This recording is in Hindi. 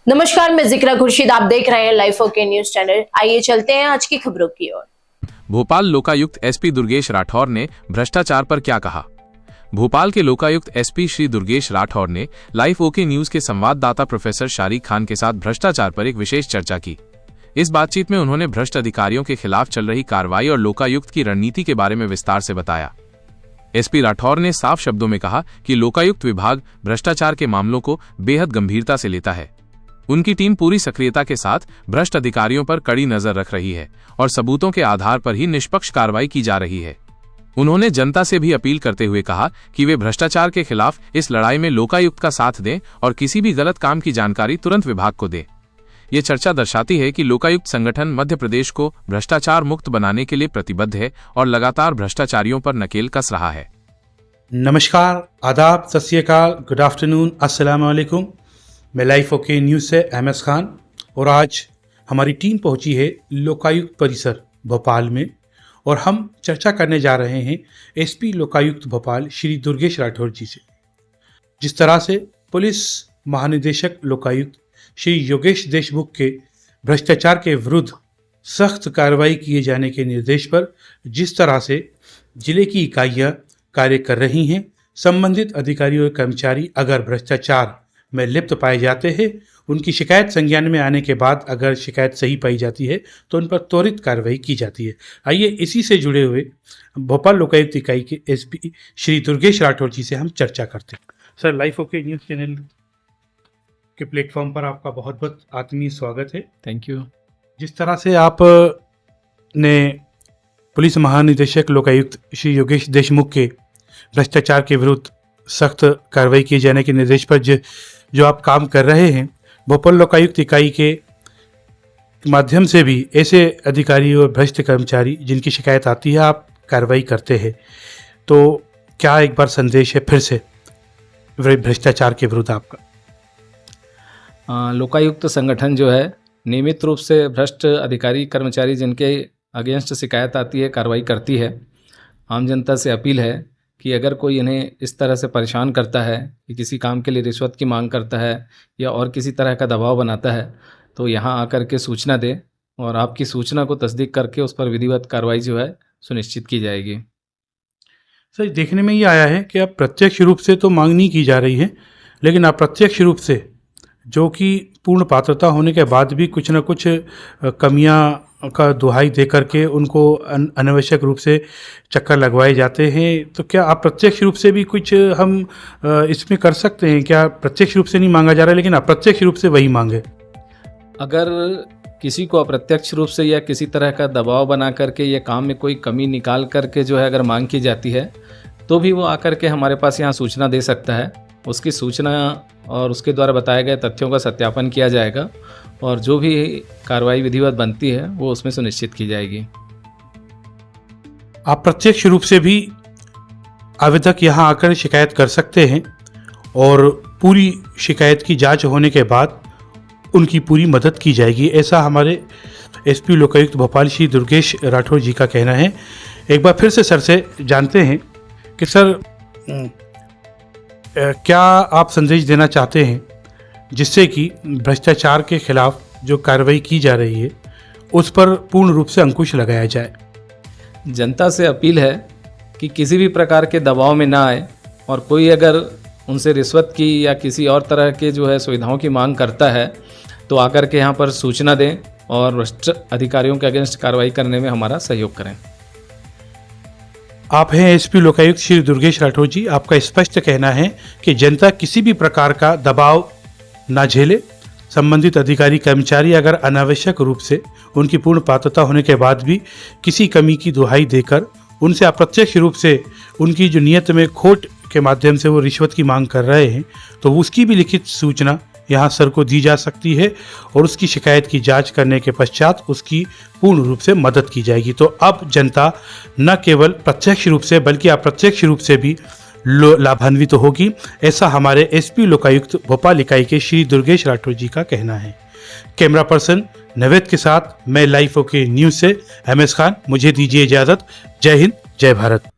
नमस्कार, मैं जिक्रा खुर्शीद। आप देख रहे हैं लाइफ ओके न्यूज चैनल। आइए चलते हैं आज की खबरों की ओर। भोपाल लोकायुक्त एसपी दुर्गेश राठौर ने भ्रष्टाचार पर क्या कहा। भोपाल के लोकायुक्त एसपी श्री दुर्गेश राठौर ने लाइफ ओके न्यूज के संवाददाता प्रोफेसर शारिक खान के साथ भ्रष्टाचार पर एक विशेष चर्चा की। इस बातचीत में उन्होंने भ्रष्ट अधिकारियों के खिलाफ चल रही कार्रवाई और लोकायुक्त की रणनीति के बारे में विस्तार से बताया। एसपी राठौर ने साफ शब्दों में कहा कि लोकायुक्त विभाग भ्रष्टाचार के मामलों को बेहद गंभीरता से लेता है। उनकी टीम पूरी सक्रियता के साथ भ्रष्ट अधिकारियों पर कड़ी नजर रख रही है और सबूतों के आधार पर ही निष्पक्ष कार्रवाई की जा रही है। उन्होंने जनता से भी अपील करते हुए कहा कि वे भ्रष्टाचार के खिलाफ इस लड़ाई में लोकायुक्त का साथ दें और किसी भी गलत काम की जानकारी तुरंत विभाग को दें। ये चर्चा दर्शाती है कि लोकायुक्त संगठन मध्य प्रदेश को भ्रष्टाचार मुक्त बनाने के लिए प्रतिबद्ध है और लगातार भ्रष्टाचारियों पर नकेल कस रहा है। नमस्कार, आदाब, सत श्री अकाल, गुड आफ्टरनून, अस्सलाम वालेकुम। मैं लाइफ ओके न्यूज़ से अहमद खान और आज हमारी टीम पहुंची है लोकायुक्त परिसर भोपाल में और हम चर्चा करने जा रहे हैं एसपी लोकायुक्त भोपाल श्री दुर्गेश राठौर जी से। जिस तरह से पुलिस महानिदेशक लोकायुक्त श्री योगेश देशमुख के भ्रष्टाचार के विरुद्ध सख्त कार्रवाई किए जाने के निर्देश पर जिस तरह से जिले की इकाइयाँ कार्य कर रही हैं, संबंधित अधिकारी और कर्मचारी अगर भ्रष्टाचार में लिप्त पाए जाते हैं, उनकी शिकायत संज्ञान में आने के बाद अगर शिकायत सही पाई जाती है तो उन पर त्वरित कार्रवाई की जाती है। आइए इसी से जुड़े हुए भोपाल लोकायुक्त इकाई के एसपी श्री दुर्गेश राठौर जी से हम चर्चा करते हैं। Sir, life okay news channel के प्लेटफॉर्म पर आपका बहुत बहुत आत्मीय स्वागत है। Thank you. जिस तरह से आप ने पुलिस महानिदेशक लोकायुक्त श्री योगेश देशमुख के भ्रष्टाचार के विरुद्ध सख्त कार्रवाई किए जाने के निर्देश पर जो आप काम कर रहे हैं, भोपाल लोकायुक्त इकाई के माध्यम से भी ऐसे अधिकारी और भ्रष्ट कर्मचारी जिनकी शिकायत आती है आप कार्रवाई करते हैं, तो क्या एक बार संदेश है फिर से भ्रष्टाचार के विरुद्ध आपका? लोकायुक्त संगठन जो है नियमित रूप से भ्रष्ट अधिकारी कर्मचारी जिनके अगेंस्ट शिकायत आती है कार्रवाई करती है। आम जनता से अपील है कि अगर कोई इन्हें इस तरह से परेशान करता है कि किसी काम के लिए रिश्वत की मांग करता है या और किसी तरह का दबाव बनाता है तो यहाँ आकर के सूचना दे और आपकी सूचना को तस्दीक करके उस पर विधिवत कार्रवाई जो है सुनिश्चित की जाएगी। सर, देखने में ये आया है कि अब प्रत्यक्ष रूप से तो मांग नहीं की जा रही है, लेकिन अप्रत्यक्ष रूप से जो कि पूर्ण पात्रता होने के बाद भी कुछ न कुछ कमियां का दुहाई दे करके उनको अनावश्यक रूप से चक्कर लगवाए जाते हैं। तो क्या अप्रत्यक्ष रूप से भी कुछ हम इसमें कर सकते हैं? क्या प्रत्यक्ष रूप से नहीं मांगा जा रहा है लेकिन अप्रत्यक्ष रूप से वही मांगे? अगर किसी को अप्रत्यक्ष रूप से या किसी तरह का दबाव बना करके या काम में कोई कमी निकाल करके जो है अगर मांग की जाती है तो भी वो आकर के हमारे पास यहाँ सूचना दे सकता है। उसकी सूचना और उसके द्वारा बताए गए तथ्यों का सत्यापन किया जाएगा और जो भी कार्रवाई विधिवत बनती है वो उसमें सुनिश्चित की जाएगी। आप प्रत्यक्ष रूप से भी आवेदक यहाँ आकर शिकायत कर सकते हैं और पूरी शिकायत की जांच होने के बाद उनकी पूरी मदद की जाएगी, ऐसा हमारे एसपी लोकायुक्त भोपाल श्री दुर्गेश राठौर जी का कहना है। एक बार फिर से सर से जानते हैं कि सर क्या आप संदेश देना चाहते हैं जिससे कि भ्रष्टाचार के खिलाफ जो कार्रवाई की जा रही है उस पर पूर्ण रूप से अंकुश लगाया जाए? जनता से अपील है कि किसी भी प्रकार के दबाव में ना आए और कोई अगर उनसे रिश्वत की या किसी और तरह के जो है सुविधाओं की मांग करता है तो आकर के यहाँ पर सूचना दें और भ्रष्ट अधिकारियों के अगेंस्ट कार्रवाई करने में हमारा सहयोग करें। आप हैं एसपी लोकायुक्त श्री दुर्गेश राठौर जी। आपका स्पष्ट कहना है कि जनता किसी भी प्रकार का दबाव ना झेले। संबंधित अधिकारी कर्मचारी अगर अनावश्यक रूप से उनकी पूर्ण पात्रता होने के बाद भी किसी कमी की दुहाई देकर उनसे अप्रत्यक्ष रूप से उनकी जो नियत में खोट के माध्यम से वो रिश्वत की मांग कर रहे हैं तो उसकी भी लिखित सूचना यहाँ सर को दी जा सकती है और उसकी शिकायत की जांच करने के पश्चात उसकी पूर्ण रूप से मदद की जाएगी। तो अब जनता न केवल प्रत्यक्ष रूप से बल्कि अप्रत्यक्ष रूप से भी लाभान्वित होगी, ऐसा हमारे एसपी लोकायुक्त भोपाल इकाई के श्री दुर्गेश राठौर जी का कहना है। कैमरा पर्सन नवेद के साथ मैं लाइफ ओके न्यूज़ से अहमद खान। मुझे दीजिए इजाज़त। जय हिंद, जय भारत।